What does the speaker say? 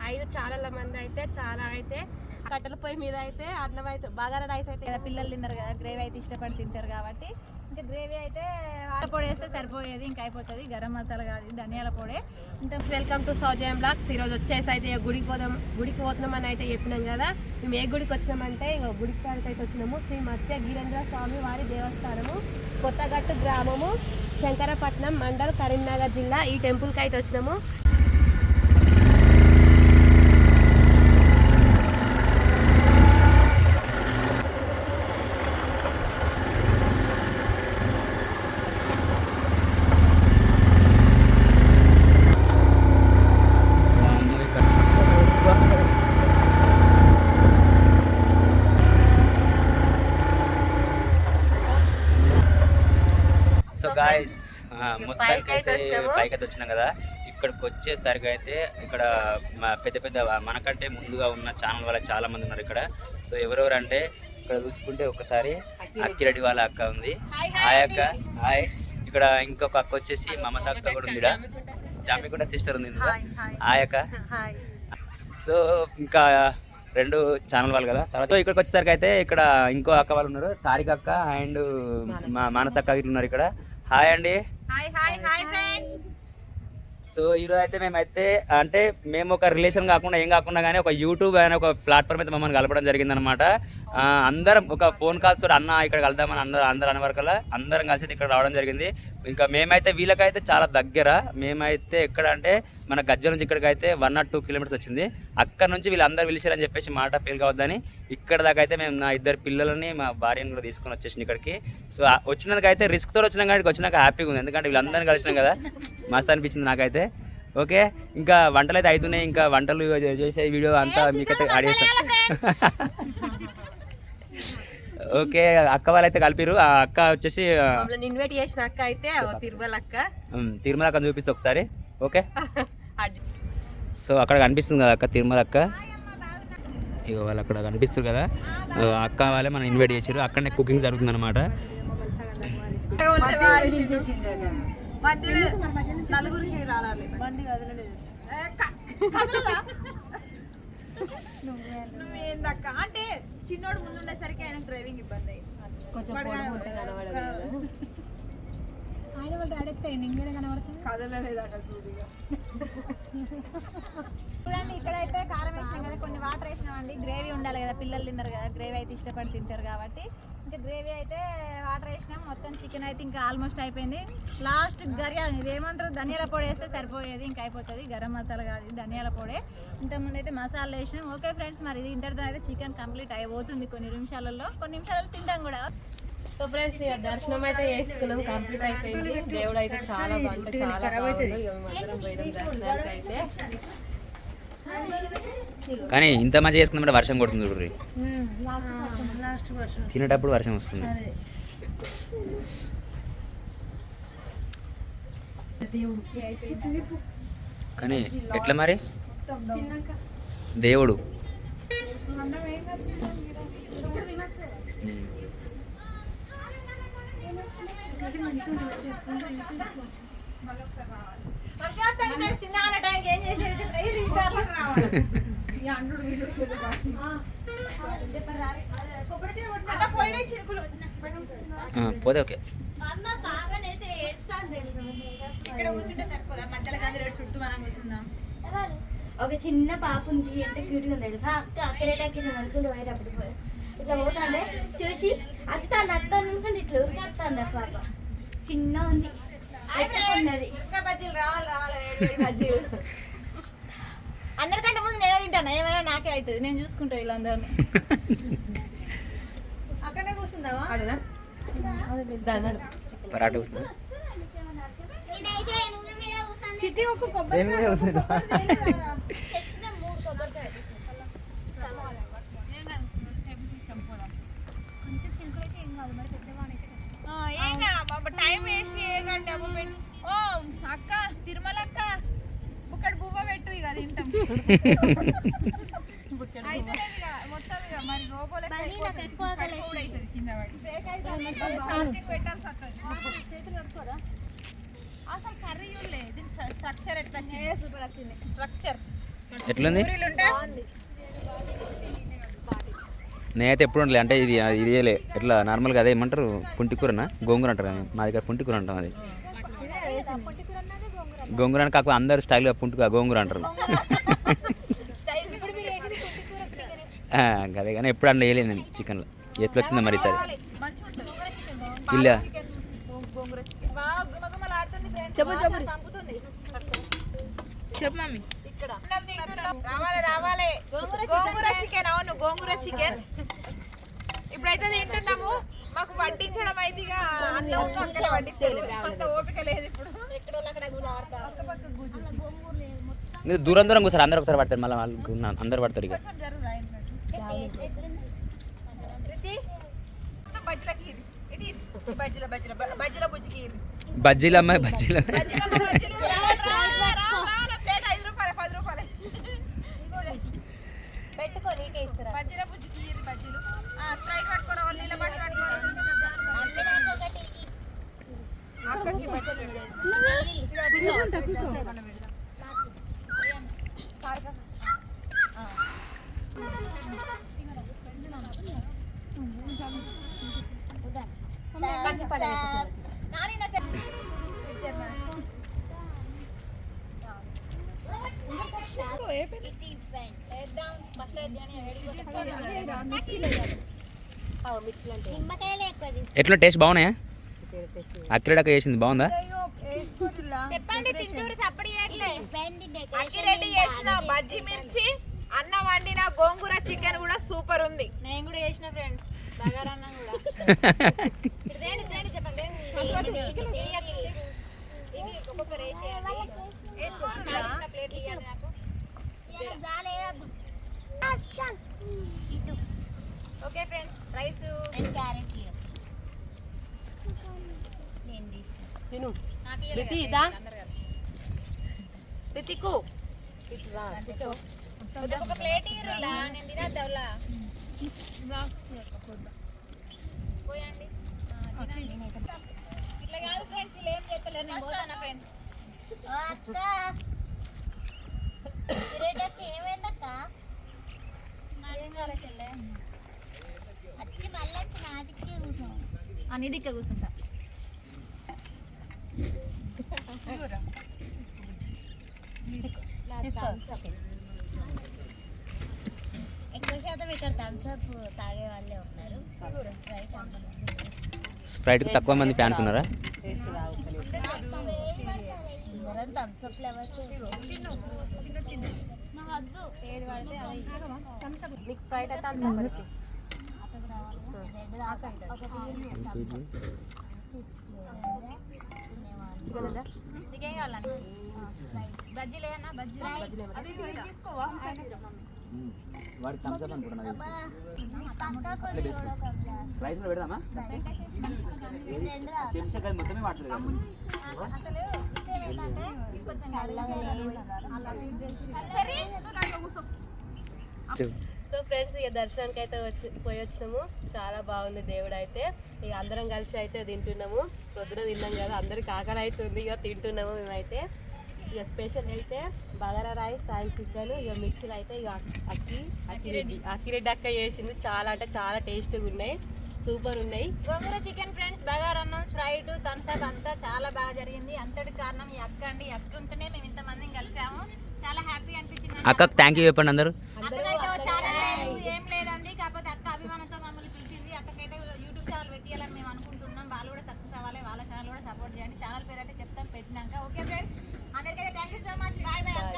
5 చాలా మంది అయితే చాలా అయితే కట్టెల పొయ్యి మీద అయితే అన్నం అయితే బగారా రైస్ అయితే కదా పిల్లలు తిన్నారు కదా, గ్రేవీ అయితే ఇష్టపడి తింటారు కాబట్టి ఇంకా గ్రేవీ అయితే వాటర్ పొడి వేస్తే సరిపోయేది, ఇంకా అయిపోతుంది. గరం మసాలా కాదు, ధనియాల పొడి. ఇంకా వెల్కమ్ టు సౌజయం బ్లాగ్స్. ఈరోజు వచ్చేసి అయితే గుడికి పోతున్నామని అయితే చెప్పినాం కదా. మేము ఏ గుడికి వచ్చినామంటే ఇంకా గుడికి కాడికి అయితే వచ్చినాము. శ్రీ మత్స్య గిరేంద్ర స్వామి వారి దేవస్థానము, కొత్తగట్టు గ్రామము, శంకరపట్నం మండల్, కరీంనగర్ జిల్లా. ఈ టెంపుల్కి అయితే వచ్చినాము. సో గాయస్ మొత్తానికి అయితే పైకి అయితే వచ్చినాం కదా. ఇక్కడికి వచ్చేసరికి అయితే ఇక్కడ పెద్ద మనకంటే ముందుగా ఉన్న ఛానల్ వాళ్ళ చాలా మంది ఉన్నారు ఇక్కడ. సో ఎవరెవరు అంటే ఇక్కడ చూసుకుంటే ఒకసారి అక్కిరెడ్డి వాళ్ళ అక్క ఉంది, హాయ్ అక్క. హాయ్. ఇక్కడ ఇంకొక అక్క వచ్చేసి మమత అక్క కూడా ఉంది, జామి కూడా సిస్టర్ ఉంది. హాయ్ అక్క. సో ఇంకా 2 ఛానల్ వాళ్ళు కదా. తర్వాత ఇక్కడికి వచ్చేసరికి అయితే ఇక్కడ ఇంకో అక్క వాళ్ళు ఉన్నారు, సారిక అక్క అండ్ మానస అక్క ఇట్లా ఉన్నారు ఇక్కడ. హాయ్ అండి. సో ఈరోజు అయితే మేమైతే అంటే మేము ఒక రిలేషన్ కాకుండా ఏం కాకుండా కానీ ఒక యూట్యూబ్ అనే ఒక ప్లాట్ఫామ్ అయితే మమ్మల్ని కలపడం జరిగిందనమాట. అందరం ఒక ఫోన్ కాల్స్ అన్న ఇక్కడ కలుద్దామని అందరూ అనే వరకల్లా అందరం కలిసి ఇక్కడ రావడం జరిగింది. ఇంకా మేమైతే వీళ్ళకైతే చాలా దగ్గర. మేమైతే ఎక్కడ అంటే మన గజ్జల నుంచి ఇక్కడికైతే 1 or 2 కిలోమీటర్స్ వచ్చింది. అక్కడ నుంచి వీళ్ళందరూ పిలిచారని చెప్పేసి మాట ఫెయిల్ కావద్దని ఇక్కడ దాకా అయితే మేము నా 2 పిల్లలని మా భార్యను కూడా తీసుకొని వచ్చేసింది ఇక్కడికి. సో వచ్చినందుకైతే రిస్క్తో వచ్చినాం కానీ వచ్చినాక హ్యాపీగా ఉంది, ఎందుకంటే వీళ్ళందరినీ కలిసినాం కదా, మస్తు అనిపించింది నాకైతే. ఓకే, ఇంకా వంటలు అయితే అవుతున్నాయి. ఇంకా వంటలు చేసే వీడియో అంతా మీకైతే ఆడేస్తాం. ఓకే, అక్క వాళ్ళైతే కలిపిరు. ఆ అక్క వచ్చేసి ఇన్వైట్ చేసిన అక్క అయితే తిరుమల అక్క చూపిస్తే ఒకసారి. ఓకే, సో అక్కడ కనిపిస్తుంది కదా అక్క, తిరుమల అక్క. ఇక వాళ్ళు అక్కడ కనిపిస్తుంది కదా, అక్క వాళ్ళే మనం ఇన్వైట్ చేసారు. అక్కడనే కుకింగ్ జరుగుతుంది అనమాట. నువ్వేందక్క అంటే చిన్నోడు ముందు ఉండేసరికి ఆయన డ్రైవింగ్ ఇబ్బంది కొంచెం ఆయన వాళ్ళు అడిగితే ఇంకేనే కనబడుతుంది, కదలలేదట చూడిగా. చూడండి ఇక్కడైతే కారం వేసినాం కదా, కొన్ని వాటర్ వేసినామండి. గ్రేవీ ఉండాలి కదా, పిల్లలు తిన్నారు కదా, గ్రేవీ అయితే ఇష్టపడి తింటారు కాబట్టి ఇంకా గ్రేవీ అయితే వాటర్ వేసినాం. మొత్తం చికెన్ అయితే ఇంకా ఆల్మోస్ట్ అయిపోయింది. లాస్ట్ ఇదేమంటారు ధనియాల పొడి వేస్తే సరిపోయేది, ఇంకా అయిపోతుంది. గరం మసాలా కాదు, ధనియాల పొడి. ఇంతకుముందు అయితే మసాలా వేసినాం. ఓకే ఫ్రెండ్స్, మరి ఇది ఇంతటితో అయితే చికెన్ కంప్లీట్ అయిపోతుంది. కొన్ని నిమిషాలలో తింటాం కూడా. సో ఫ్రెండ్స్ దర్శనం అయితే చేసుకున్నాం, కంప్లీట్ అయిపోయింది. దేవుడు అయితే చాలా బాగుంది, చాలా బాగుంది. దర్శనానికి అయితే కానీ ఇంత మంచిగా చేసుకుందామంటే వర్షం కొడుతుంది చూడండి, తినేటప్పుడు వర్షం వస్తుంది. కానీ ఎట్లా మరి దేవుడు పోతే ఓకే. ఒక చిన్న పాప ఉంది, ఎంత క్యూట్గా ఉంది తెలుసా. అక్కడేటాకి నడుచుకుంటూ పోయేటప్పుడు ఇట్లా పోతాండే చూసి అత్తాను అనుకుంటే ఇట్లా ఉరికేస్తాంది ఆ పాప. చిన్న ఉంది, ఉన్నది. అందరికంటే ముందు నేనే తింటాను, ఏమైనా నాకే అవుతుంది. నేను చూసుకుంటా వీళ్ళందరినీ. అక్కడే కూర్చుందావా? పరాటా వస్తుంది. చిట్టి ఒక కొబ్బరి టైం వేస్ట్ చేయకండి. ఓ అక్క తిరుమల అక్క బుక్కడి బువ్వ పెట్టు, ఇక తింటాం. మొత్తం ఇక మరి రోబోలు కింద పెట్టాల్సి వస్తుంది. చేతులు కట్టుకోరా అసలు కర్రీ చూడలే. దీని స్ట్రక్చర్ ఎట్లా సూపర్ వచ్చింది. స్ట్రక్చర్ ఎట్లుంది? నేనైతే ఎప్పుడు ఉండలే, అంటే ఇది ఇదేలే ఎట్లా నార్మల్గా అదే ఏమంటారు పుంటికూరనా గోంగూర అంటారు కదా, మా దగ్గర పుంటికూర అంటాం. అది గోంగూర అని కాకపోతే అందరు స్టైల్గా గోంగూర అంటారు. అదే కానీ ఎప్పుడు అన్న వేయలేదు నేను చికెన్లో. ఎట్లా వచ్చిందో మరి సరే ఇలా చెప్పు మమ్మీ. రావాలి గోంగూర చికెన్. అవును గోంగూర చికెన్ ఇప్పుడైతే తింటున్నాము. మాకు వడ్డించడం అయితే ఓపిక లేదు ఇప్పుడు. దూరం దూరం కూర్చోరు, అందరు ఒకసారి పడతారు, మళ్ళీ వాళ్ళు అందరు పడతారు. ఇక బజ్జీలు అమ్మాయి బజ్జీలు ఎట్లా టేస్ట్ బాగున్నాయా? అక్కిరెడ్డి చేసింది బాగుందా? చెప్పండి తింటూరు సప్పడి అక్కిరెడ్డి చేసిన బజ్జీ మిర్చి అన్న వండిన గోంగూర చికెన్ కూడా సూపర్ ఉంది. నేను కూడా చేసిన ఫ్రెండ్స్ బగారన్నం కూడా. చెప్పండి ఇవి ఒక్కొక్కరు వేసేయండి. ప్లేట్లు ఇవ్వండి నాకు. ఓకే ఫ్రెండ్స్ రైస్ క్యారెట్ తిను రితికు ఒక ప్లేట్ ఇరులా నేను తినద్దా పోయండి. ఇట్లా కాదు ఫ్రెండ్స్, ఇలా ఏం చెప్పలేరు. నేను పోతానా ఫ్రెండ్స్? ఏమైందక్క వచ్చి మళ్ళీ వచ్చి నా దిక్కే కూర్చో. నీ దిక్కే కూర్చుంటా. ఎక్కువ శాతం ఇక్కడ థమ్స్అప్ తాగే వాళ్ళే ఉన్నారు. స్ప్రైట్కి తక్కువ మంది ఫ్యాన్స్ ఉన్నారా? థమ్స్అప్ లెవెల్స్ మిక్స్ స్ప్రైట్ అయితే అంత నీకేం కావాలండి? బజ్జీలు ఏమన్నా బజ్జీలు తీసుకోవా? వాడికి థమ్స్అప్ అనుకుంటున్నా. రైస్ కూడా పెడదామా? శంషాకాయ మొత్తమే వాడతారు కదా. అసలు విషయం ఏంటంటే కొంచెం సో ఫ్రెండ్స్ ఇక దర్శనానికి అయితే పోయి వచ్చినాము. చాలా బాగుంది దేవుడు అయితే. ఇక అందరం కలిసి అయితే తింటున్నాము. పొద్దున తిన్నాం కదా, అందరికి ఆకలి అవుతుంది. ఇక తింటున్నాము మేమైతే. ఇక స్పెషల్ అయితే బగారా రైస్ అండ్ చికెన్. ఇక మిక్సీలు అయితే ఇక అక్కిరెడ్డి అక్క చేసింది. చాలా అంటే చాలా టేస్ట్గా ఉన్నాయి, సూపర్ ఉన్నాయి. గోంగూర చికెన్ ఫ్రెండ్స్, బగారన్నం, స్ప్రైట్, థమ్స్అప్ అంతా చాలా బాగా జరిగింది. అంతటి కారణం ఈ అక్క అండి. అక్క ఉంటేనే మేము ఇంతమందిని కలిసాము. చాలా హ్యాపీ అనిపించింది. అక్కకు థ్యాంక్ యూ చెప్పండి అందరూ. అక్కకైతే ఛానల్ లేదు, ఏం లేదండి. కాకపోతే అక్క అభిమానంతో మమ్మల్ని పిలిచింది. అక్కకైతే యూట్యూబ్ ఛానల్ పెట్టాలని మేము అనుకుంటున్నాం. వాళ్ళు కూడా సక్సెస్ అవ్వాలి, వాళ్ళ ఛానల్ కూడా సపోర్ట్ చేయండి. ఛానల్ పేరు అయితే చెప్తాం పెట్టినాక. ఓకే ఫ్రెండ్స్, అందరికైతే thank you so much. Bye bye అక్క.